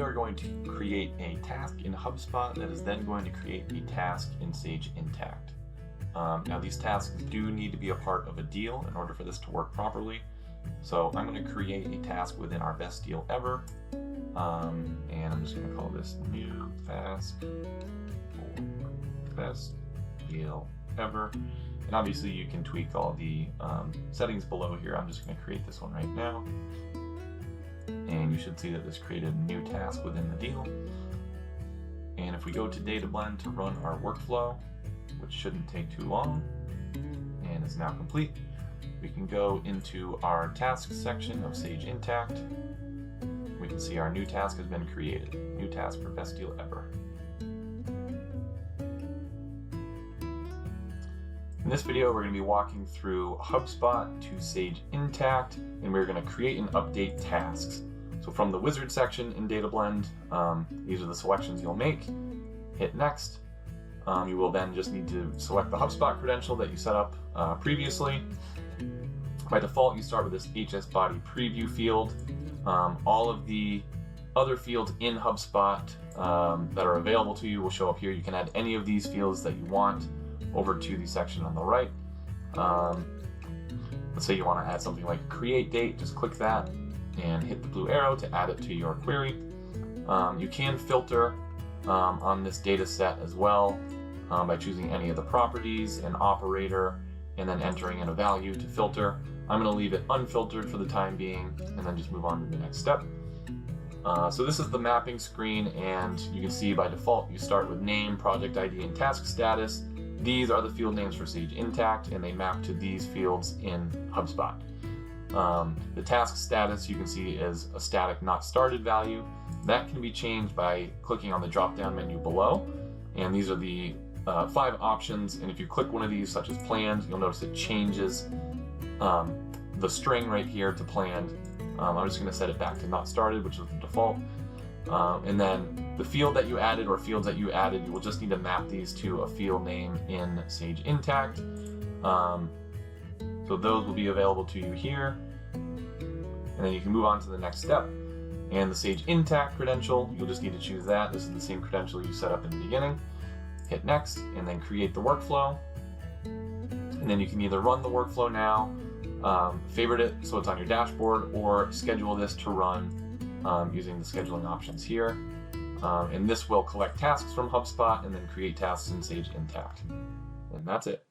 we are going to create a task in HubSpot that is then going to create a task in Sage Intacct. Now these tasks do need to be a part of a deal in order for this to work properly. So I'm going to create a task within our best deal ever. And I'm just going to call this new task for best deal ever. And obviously you can tweak all the settings below here. I'm just going to create this one right now. And you should see that this created a new task within the deal. And if we go to Data Blend to run our workflow, which shouldn't take too long, and is now complete, we can go into our tasks section of Sage Intacct. We can see our new task has been created. New task for best deal ever. In this video, we're going to be walking through HubSpot to Sage Intacct, and we're going to create and update tasks. So from the wizard section in Data Blend, these are the selections you'll make. Hit next. You will then just need to select the HubSpot credential that you set up previously. By default, you start with this HS Body Preview field. All of the other fields in HubSpot that are available to you will show up here. You can add any of these fields that you want over to the section on the right. Let's say you want to add something like create date, just click that and hit the blue arrow to add it to your query. You can filter on this data set as well by choosing any of the properties and operator and then entering in a value to filter. I'm going to leave it unfiltered for the time being and then just move on to the next step. So this is the mapping screen, and you can see by default you start with name, project ID, and task status. These are the field names for Sage Intacct, and they map to these fields in HubSpot. The task status you can see is a static not started value. That can be changed by clicking on the drop-down menu below, and these are the 5 options, and if you click one of these, such as planned, you'll notice it changes the string right here to planned. I'm just going to set it back to not started, which is the default. And then the field that you added or fields that you added, you will just need to map these to a field name in Sage Intacct. So those will be available to you here. And then you can move on to the next step. And the Sage Intacct credential, you'll just need to choose that. This is the same credential you set up in the beginning. Hit next, and then create the workflow. And then you can either run the workflow now, favorite it so it's on your dashboard, or schedule this to run using the scheduling options here. And this will collect tasks from HubSpot and then create tasks in Sage Intacct. And that's it.